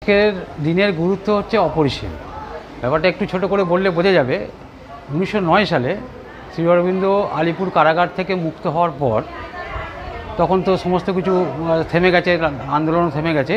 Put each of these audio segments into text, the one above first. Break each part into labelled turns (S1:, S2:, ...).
S1: আজকের দিনের গুরুত্ব হচ্ছে অপরিসীম। ব্যাপারটা একটু ছোট করে বললে বোঝা যাবে। 1909 সালে শ্রী অরবিন্দ আলিপুর কারাগার থেকে মুক্ত হওয়ার পর তখন তো সমস্ত কিছু থেমে গেছে, আন্দোলন থেমে গেছে।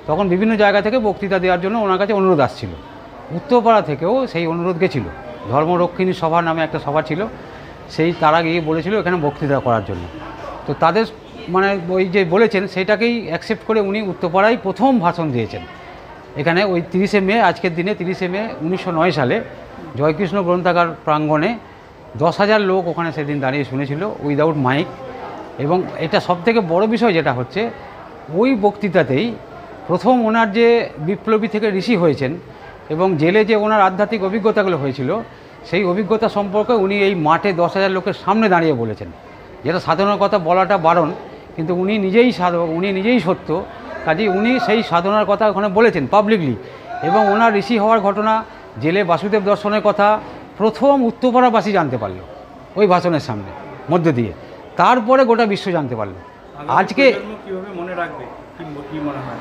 S1: তখন বিভিন্ন জায়গা থেকে বক্তৃতা দেওয়ার জন্য ওনার কাছে অনুরোধ আসছিল। উত্তরপাড়া থেকেও সেই অনুরোধ গেছিল। ধর্মরক্ষিণী সভা নামে একটা সভা ছিল, সেই তারা গিয়ে বলেছিল এখানে বক্তৃতা করার জন্য। তো তাদের মানে ওই যে বলেছেন সেটাকেই অ্যাকসেপ্ট করে উনি উত্তরপাড়ায় প্রথম ভাষণ দিয়েছেন। এখানে ওই 30শে মে, আজকের দিনে 30শে মে 1909 সালে জয়কৃষ্ণ গ্রন্থাগার প্রাঙ্গণে 10,000 লোক ওখানে সেদিন দাঁড়িয়ে শুনেছিল উইদাউট মাইক। এবং এটা সবথেকে বড় বিষয় যেটা হচ্ছে, ওই বক্তৃতাতেই প্রথম ওনার যে বিপ্লবী থেকে ঋষি হয়েছেন এবং জেলে যে ওনার আধ্যাত্মিক অভিজ্ঞতাগুলো হয়েছিল, সেই অভিজ্ঞতা সম্পর্কে উনি এই মাঠে 10,000 লোকের সামনে দাঁড়িয়ে বলেছেন। যেটা সাধনার কথা বলাটা বারণ, কিন্তু উনি নিজেই সাধক, উনি নিজেই সত্য, কাজেই উনি সেই সাধনার কথা ওখানে বলেছেন পাবলিকলি। এবং ওনার ঋষি হওয়ার ঘটনা, জেলে বাসুদেব দর্শনের কথা প্রথম উত্তরপাড়াবাসী জানতে পারল ওই ভাষণের সামনে মধ্য দিয়ে। তারপরে গোটা বিশ্ব জানতে পারল। আজকে
S2: কীভাবে মনে রাখবে, কি মনে হয়?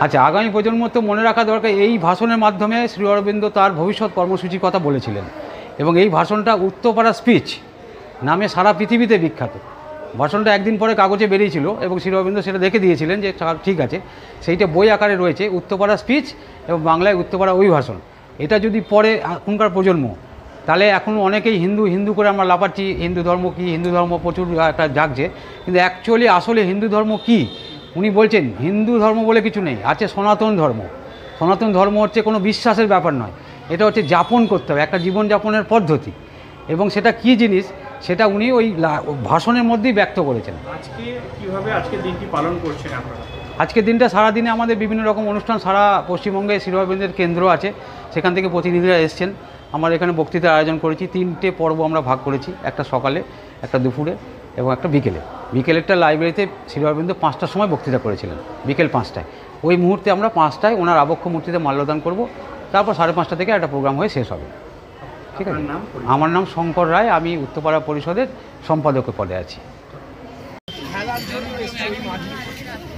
S1: আচ্ছা, আগামী প্রজন্ম তো মনে রাখা দরকার। এই ভাষণের মাধ্যমে শ্রী অরবিন্দ তার ভবিষ্যৎ কর্মসূচির কথা বলেছিলেন এবং এই ভাষণটা উত্তরপাড়া স্পিচ নামে সারা পৃথিবীতে বিখ্যাত। ভাষণটা একদিন পরে কাগজে বেরিয়েছিল এবং শ্রী অরবিন্দ সেটা দেখে দিয়েছিলেন যে ঠিক আছে, সেইটা বই আকারে রয়েছে, উত্তরপাড়া স্পিচ এবং বাংলায় উত্তরপাড়া অভিভাষণ। এটা যদি পরে এখনকার প্রজন্ম, তাহলে এখন অনেকেই হিন্দু হিন্দু করে আমরা লাফাচ্ছি, হিন্দু ধর্ম কী, হিন্দু ধর্ম প্রচুর একটা জাগছে, কিন্তু অ্যাকচুয়ালি আসলে হিন্দু ধর্ম কী উনি বলছেন, হিন্দু ধর্ম বলে কিছু নেই, আছে সনাতন ধর্ম। সনাতন ধর্ম হচ্ছে কোনো বিশ্বাসের ব্যাপার নয়, এটা হচ্ছে যাপন করতে হবে, একটা জীবনযাপনের পদ্ধতি। এবং সেটা কী জিনিস সেটা উনি ওই ভাষণের মধ্যেই ব্যক্ত করেছেন।
S2: আজকে কীভাবে আজকের দিনটি পালন করছেন আপনারা?
S1: আজকের দিনটা সারাদিনে আমাদের বিভিন্ন রকম অনুষ্ঠান, সারা পশ্চিমবঙ্গে শ্রী অরবিন্দের কেন্দ্র আছে, সেখান থেকে প্রতিনিধিরা এসছেন। আমরা এখানে বক্তৃতার আয়োজন করেছি, 3টে পর্ব আমরা ভাগ করেছি, একটা সকালে, একটা দুপুরে এবং একটা বিকেলে। বিকেলেরটা লাইব্রেরিতে শ্রী অরবিন্দ 5টার সময় বক্তৃতা করেছিলেন, বিকেল 5টায়। ওই মুহূর্তে আমরা 5টায় ওনার আবক্ষ মূর্তিতে মাল্যদান করব, তারপর 5:30 থেকে একটা প্রোগ্রাম হয়ে শেষ হবে। ঠিক আছে? আমার নাম শঙ্কর রায়, আমি উত্তরপাড়া পরিষদের সম্পাদকের পদে আছি।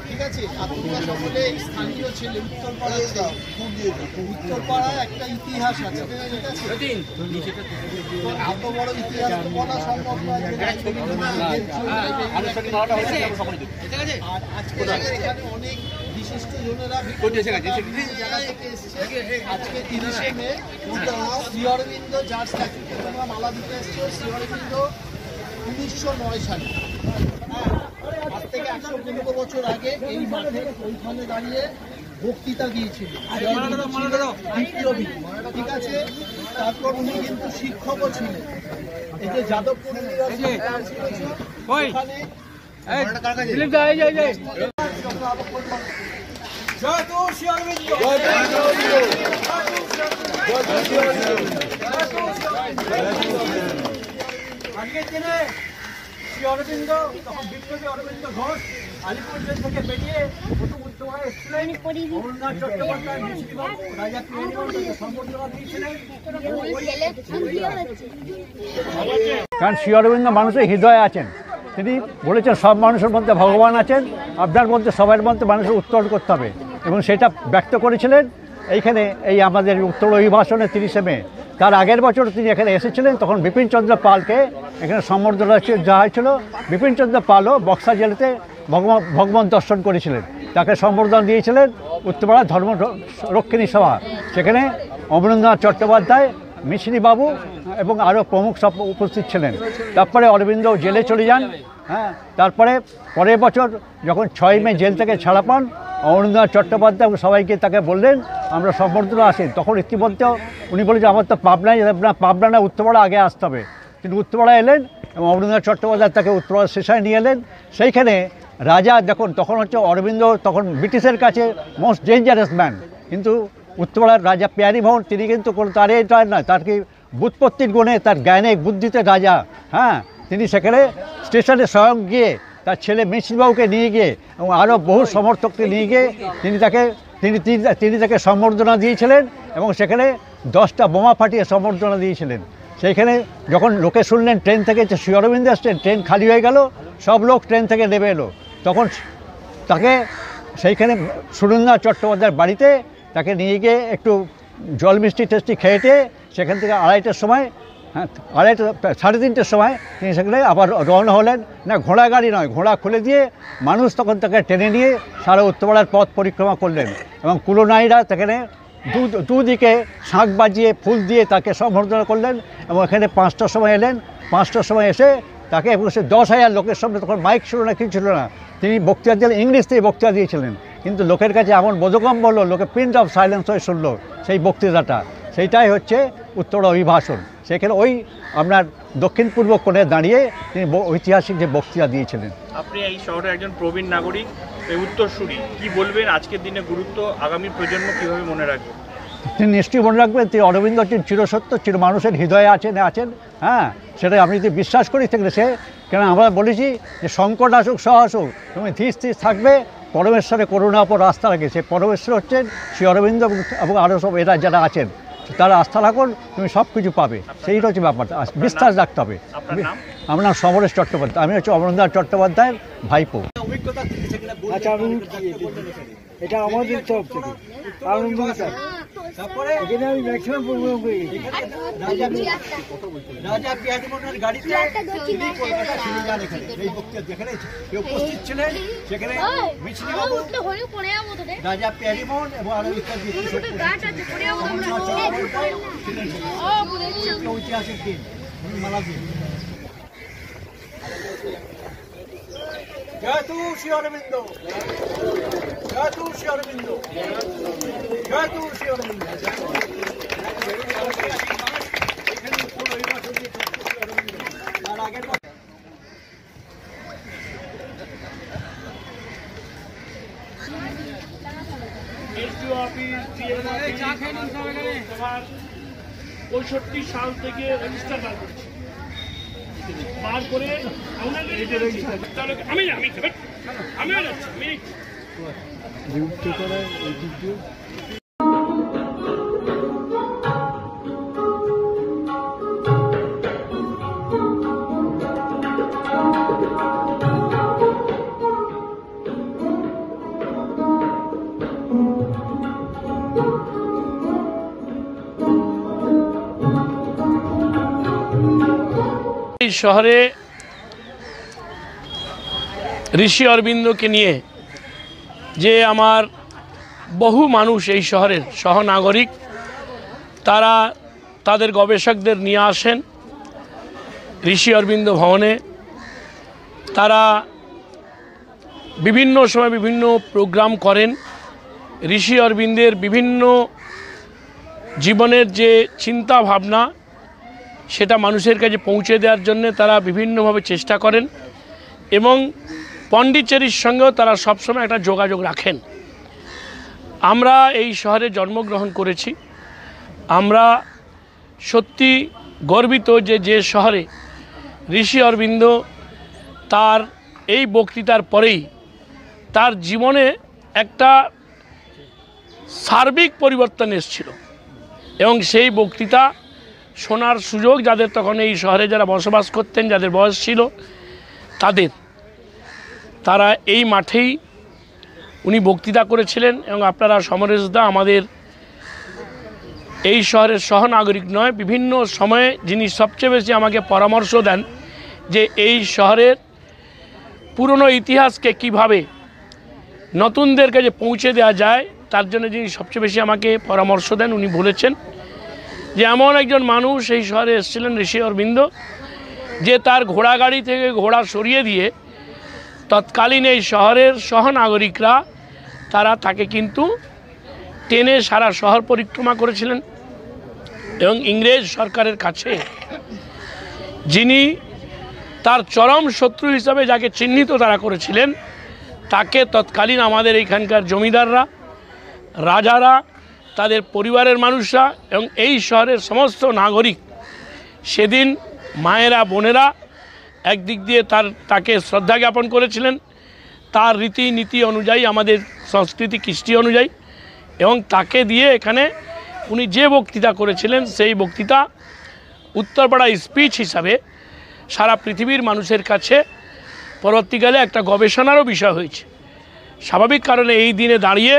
S3: ঠিক আছে, আপনারা সকলে স্থানীয় ছেলে, উত্তরপাড়ায় একটা ইতিহাস আছে, ঠিক আছে? এত বড় ইতিহাস বলা সম্ভব নয়। আর আজকে এখানে অনেক বিশিষ্ট জনেরা আজকে 30শে মে শ্রী অরবিন্দ যার স্ট্যাচুতে তোমরা মালা দিতে এসছো, শ্রী অরবিন্দ 1909 সালে, আজ থেকে 115 বছর আগে এই মাঠে ওইখানে দাঁড়িয়ে বক্তৃতা দিয়েছিল। ঠিক আছে, তারপর উনি কিন্তু শিক্ষকও ছিলেন। এই যে যাদবপুর
S2: আজকের দিনে শ্রী অরবিন্দ, তখন বিপ্লবী অরবিন্দ ঘোষ আলিপুর জেল থেকে বেরিয়ে প্রথম উত্তরপাড়ায় এসেছিলেন। অমরনাথ চট্টোপাধ্যায়, মিছিলিবাবু, রাজা পিয়ারিবাবুকে সম্বর্ধনা দিয়েছিলেন।
S4: কারণ শ্রী অরবিন্দ মানুষের হৃদয়ে আছেন। তিনি বলেছেন সব মানুষের মধ্যে ভগবান আছেন, আপনার মধ্যে সবার মধ্যে মানুষের উত্তরণ করতে হবে, এবং সেটা ব্যক্ত করেছিলেন এইখানে এই আমাদের উত্তর অভিভাষণে 30শে মে। তার আগের বছর তিনি এখানে এসেছিলেন, তখন বিপিনচন্দ্র পালকে এখানে সম্বর্ধনা দেওয়া হয়েছিল। বিপিনচন্দ্র পালও বক্সা জেলাতে ভগবান দর্শন করেছিলেন, তাকে সম্বর্ধনা দিয়েছিলেন উত্তরপাড়া ধর্ম রক্ষিণী সভা। সেখানে অমরেন্দ্রনাথ চট্টোপাধ্যায়, মিছিলিবাবু এবং আরও প্রমুখ সব উপস্থিত ছিলেন। তারপরে অরবিন্দ জেলে চলে যান। তারপরে পরের বছর যখন 6 মে জেল থেকে ছাড়া পান, অমরেন্দ্রনাথ চট্টোপাধ্যায় সবাইকে তাকে বললেন আমরা সম্বর্ধনা আসেন। তখন ইতিমধ্যে উনি বলেছেন আমার তো পাবনায়, পাবনা না উত্তরপাড়া আগে আসতে হবে। তিনি উত্তরপাড়া এলেন এবং অমরেন্দ্রনাথ চট্টোপাধ্যায় তাকে উত্তরপাড়া স্টেশনে নিয়ে এলেন। সেইখানে রাজা দেখুন, তখন হচ্ছে অরবিন্দ তখন ব্রিটিশের কাছে মোস্ট ডেঞ্জারাস ম্যান, কিন্তু উত্তরপাড়ার রাজা পিয়ারিমোহন তিনি কিন্তু তার এটা নয়, তার কি বুৎপত্তির গুণে, তার জ্ঞানে বুদ্ধিতে রাজা। তিনি সেখানে স্টেশনে স্বয়ং গিয়ে তার ছেলে মিছিলবাবুকে নিয়ে গিয়ে এবং আরও বহু সমর্থককে নিয়ে গিয়ে তিনি তাকে সম্বর্ধনা দিয়েছিলেন এবং সেখানে 10টা বোমা ফাটিয়ে সম্বর্ধনা দিয়েছিলেন। সেইখানে যখন লোকে শুনলেন ট্রেন থেকে যে শ্রী অরবিন্দ আসছেন, ট্রেন খালি হয়ে গেল, সব লোক ট্রেন থেকে নেমে এলো। তখন তাকে সেইখানে সুরেন্দ্রনাথ চট্টোপাধ্যায়ের বাড়িতে তাকে নিয়ে গিয়ে একটু জল মিষ্টি টেস্টি খেয়েটে সেখান থেকে 2:30টার সময়, হ্যাঁ 3:30টার সময় তিনি সেখানে আবার রওনা হলেন। না, ঘোড়া গাড়ি নয়, ঘোড়া খুলে দিয়ে মানুষ তখন তাকে টেনে নিয়ে সারা উত্তরপাড়ার পথ পরিক্রমা করলেন এবং কুলোনাইরা সেখানে দুদিকে শাঁখ বাজিয়ে ফুল দিয়ে তাকে সম্বর্ধনা করলেন এবং এখানে 5টার সময় এলেন। 5টার সময় এসে তাকে এবং সে 10,000 লোকের সামনে, তখন মাইক ছিল না, কিছু ছিল না, তিনি বক্তৃতা দিলেন, ইংলিশ থেকে বক্তৃতা দিয়েছিলেন। কিন্তু লোকের কাছে এমন বোধগম্য হলো, লোকে প্রিন্ট অফ সাইলেন্স হয়ে শুনলো সেই বক্তৃতাটা। সেইটাই হচ্ছে উত্তরা অভিভাষণ। সেখানে ওই আপনার দক্ষিণ পূর্ব কোণে দাঁড়িয়ে তিনি ঐতিহাসিক যে বক্তৃতা দিয়েছিলেন।
S5: আপনি এই শহরের একজন প্রবীণ নাগরিক, এই উত্তরসূরি, কি বলবেন আজকের দিনে গুরুত্ব আগামী প্রজন্ম কীভাবে মনে রাখবে?
S4: তিনি নিশ্চয়ই মনে রাখবেন, তিনি অরবিন্দ চিরসত্য, চির মানুষের হৃদয়ে আছেন। হ্যাঁ, সেটা আপনি যদি বিশ্বাস করি থাকলে সে, কেন আমরা বলেছি যে সংকট আসুক সহ আসুক তুমি ধীর স্থির থাকবে, পরমেশ্বরে করুণা ওপর আস্থা রাখে। সে পরমেশ্বর হচ্ছেন শ্রী অরবিন্দ এবং আরও সব এরা যারা আছেন, তারা আস্থা রাখুন, তুমি সব কিছু পাবে। সেইটা হচ্ছে ব্যাপারটা, বিশ্বাস রাখতে হবে। আমার নাম সমরেশ চট্টোপাধ্যায়, আমি হচ্ছে অমরেন্দ্রনাথ চট্টোপাধ্যায়ের ভাইপো।
S2: অভিজ্ঞতা তিনি সেখানে বললেন।
S6: আচ্ছা, এটা আমাদের তরফ থেকে
S2: তারপরে
S6: এখানে আমি ম্যাক্সিমাম প্রোগ্রাম করে গেছি।
S2: রাজা বিহারীমোহনের গাড়িতে তিনি কলকাতা ফিরে যান। এখানে এই বক্তৃতা যেখানে উপস্থিত ছিলেন সেখানে মিছিলিবাবু, রাজা বিহারীমোহন এবং আরো ইত্যাদি ঐতিহাসিক দিন, মালা দিন। জয় তু শ্রী অরবিন্দ, জয় তু শ্রী অরবিন্দ, জয় তু শ্রী অরবিন্দ।
S5: পঁয়ষট্টি সাল থেকে রেজিস্টার বার করছি, বার করে আমি এই শহরে ঋষি অরবিন্দকে নিয়ে যে আমার বহু মানুষ এই শহরের সহনাগরিক, তারা তাদের গবেষকদের নিয়ে আসেন ঋষি অরবিন্দ ভবনে। তারা বিভিন্ন সময় বিভিন্ন প্রোগ্রাম করেন। ঋষি অরবিন্দের বিভিন্ন জীবনের যে চিন্তা ভাবনা সেটা মানুষের কাছে পৌঁছে দেওয়ার জন্য তারা বিভিন্নভাবে চেষ্টা করেন এবং পন্ডিচেরির সঙ্গেও তারা সবসময় একটা যোগাযোগ রাখেন। আমরা এই শহরে জন্মগ্রহণ করেছি, আমরা সত্যি গর্বিত যে শহরে ঋষি অরবিন্দ তার এই বক্তৃতার পরেই তার জীবনে একটা সার্বিক পরিবর্তন এসেছিল এবং সেই বক্তৃতা শোনার সুযোগ যাদের তখন এই শহরে যারা বসবাস করতেন, যাদের বয়স ছিল, তারা এই মাঠেই উনি বক্তৃতা করেছিলেন। এবং আপনারা সমরেশদা আমাদের এই শহরের সহনাগরিক নয়, বিভিন্ন সময়ে যিনি সবচেয়ে বেশি আমাকে পরামর্শ দেন যে এই শহরের পুরনো ইতিহাসকে কিভাবে নতুনদের কাছে পৌঁছে দেওয়া যায়, তার জন্য যিনি সবচেয়ে বেশি আমাকে পরামর্শ দেন, উনি বলেছেন যে এমন একজন মানুষ এই শহরে এসেছিলেন ঋষি অরবিন্দ, যে তার ঘোড়া গাড়ি থেকে ঘোড়া সরিয়ে দিয়ে তৎকালীন এই শহরের সহনাগরিকরা তারা তাকে কিন্তু টেনে সারা শহর পরিক্রমা করেছিলেন এবং ইংরেজ সরকারের কাছে যিনি তার চরম শত্রু হিসাবে যাকে চিহ্নিত তারা করেছিলেন, তাকে তৎকালীন আমাদের এইখানকার জমিদাররা, রাজারা, তাদের পরিবারের মানুষরা এবং এই শহরের সমস্ত নাগরিক সেদিন মায়েরা, বোনেরা একদিক দিয়ে তাকে শ্রদ্ধা জ্ঞাপন করেছিলেন তার রীতিনীতি অনুযায়ী, আমাদের সংস্কৃতি কৃষ্টি অনুযায়ী, এবং তাকে দিয়ে এখানে উনি যে বক্তৃতা করেছিলেন সেই বক্তৃতা উত্তরপাড়া স্পিচ হিসাবে সারা পৃথিবীর মানুষের কাছে পরবর্তীকালে একটা গবেষণারও বিষয় হয়েছে। স্বাভাবিক কারণে এই দিনে দাঁড়িয়ে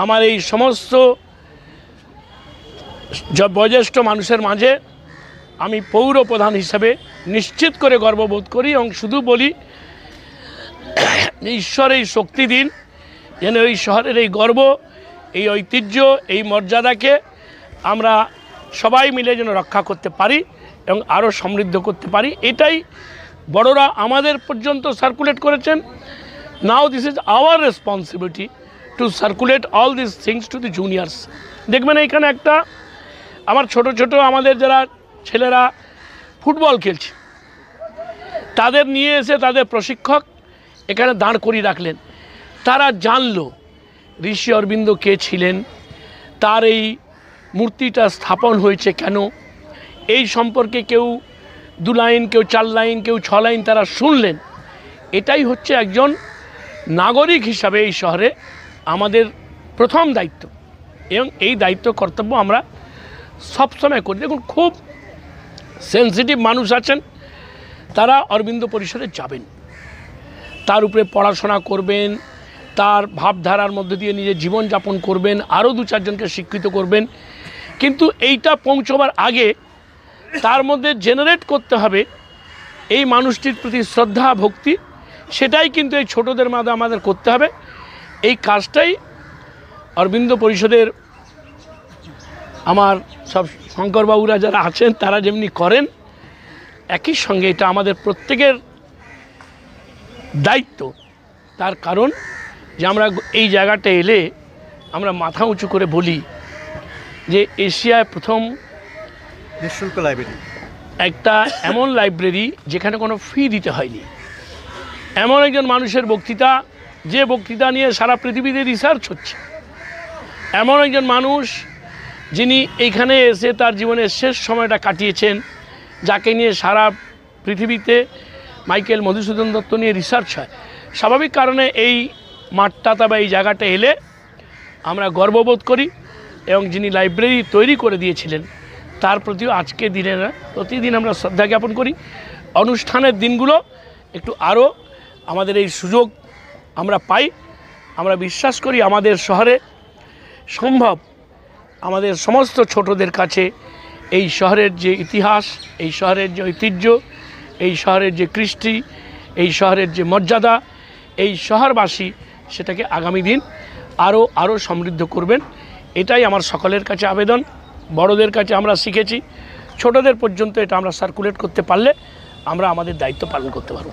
S5: আমার এই সমস্ত বয়োজ্যেষ্ঠ মানুষের মাঝে আমি পৌর প্রধান হিসাবে নিশ্চিত করে গর্ববোধ করি এবং শুধু বলি ঈশ্বর এই শক্তি দিন যেন এই শহরের এই গর্ব, এই ঐতিহ্য, এই মর্যাদাকে আমরা সবাই মিলে যেন রক্ষা করতে পারি এবং আরও সমৃদ্ধ করতে পারি। এটাই বড়রা আমাদের পর্যন্ত সার্কুলেট করেছেন। Now this is our responsibility to circulate all this things to the juniors. দেখবেন এইখানে একটা আমার ছোট ছোট আমাদের যারা ছেলেরা ফুটবল খেলছে তাদের নিয়ে এসে তাদের প্রশিক্ষক এখানে দাঁড় করিয়ে রাখলেন। তারা জানলো ঋষি অরবিন্দ কে ছিলেন, তার এই মূর্তিটা স্থাপন হয়েছে কেন, এই সম্পর্কে কেউ 2 লাইন, কেউ 4 লাইন, কেউ 6 লাইন তারা শুনলেন। এটাই হচ্ছে একজন নাগরিক হিসাবে এই শহরে আমাদের প্রথম দায়িত্ব এবং এই দায়িত্ব কর্তব্য আমরা সবসময় করি। দেখুন, খুব সেন্সিটিভ মানুষ আছেন, তারা অরবিন্দ পরিসরে যাবেন, তার উপরে পড়াশোনা করবেন, তার ভাবধারার মধ্যে দিয়ে নিজের জীবনযাপন করবেন, আরও 2-4 জনকে শিক্ষিত করবেন। কিন্তু এইটা পৌঁছবার আগে তার মধ্যে জেনারেট করতে হবে এই মানুষটির প্রতি শ্রদ্ধা ভক্তি, সেটাই কিন্তু এই ছোটদের মাঝে আমাদের করতে হবে। এই কাজটাই অরবিন্দ পরিষদের আমার সব শঙ্করবাবুরা যারা আছেন তারা যেমনি করেন, একই সঙ্গে এটা আমাদের প্রত্যেকের দায়িত্ব। তার কারণ যে আমরা এই জায়গাটা এলে আমরা মাথা উঁচু করে বলি যে এশিয়ায় প্রথম
S4: নিঃশুল্ক লাইব্রেরি,
S5: একটা এমন লাইব্রেরি যেখানে কোনো ফি দিতে হয়নি, এমন একজন মানুষের বক্তৃতা যে বক্তৃতা নিয়ে সারা পৃথিবীতে রিসার্চ হচ্ছে, এমন একজন মানুষ যিনি এইখানে এসে তার জীবনের শেষ সময়টা কাটিয়েছেন, যাকে নিয়ে সারা পৃথিবীতে মাইকেল মধুসূদন দত্ত নিয়ে রিসার্চ হয়। স্বাভাবিক কারণে এই মাঠটাতে বা এই জায়গাটা এলে আমরা গর্ববোধ করি এবং যিনি লাইব্রেরি তৈরি করে দিয়েছিলেন তার প্রতিও আজকে দিনে না প্রতিদিন আমরা শ্রদ্ধা জ্ঞাপন করি। অনুষ্ঠানের দিনগুলো একটু আরও আমাদের এই সুযোগ আমরা পাই। আমরা বিশ্বাস করি আমাদের শহরে সম্ভব আমাদের সমস্ত ছোটদের কাছে এই শহরের যে ইতিহাস, এই শহরের যে ঐতিহ্য, এই শহরের যে কৃষ্টি, এই শহরের যে মর্যাদা, এই শহরবাসী সেটাকে আগামী দিন আরও সমৃদ্ধ করবেন। এটাই আমার সকলের কাছে আবেদন। বড়দের কাছে আমরা শিখেছি, ছোটদের পর্যন্ত এটা আমরা সার্কুলেট করতে পারলে আমরা আমাদের দায়িত্ব পালন করতে পারব।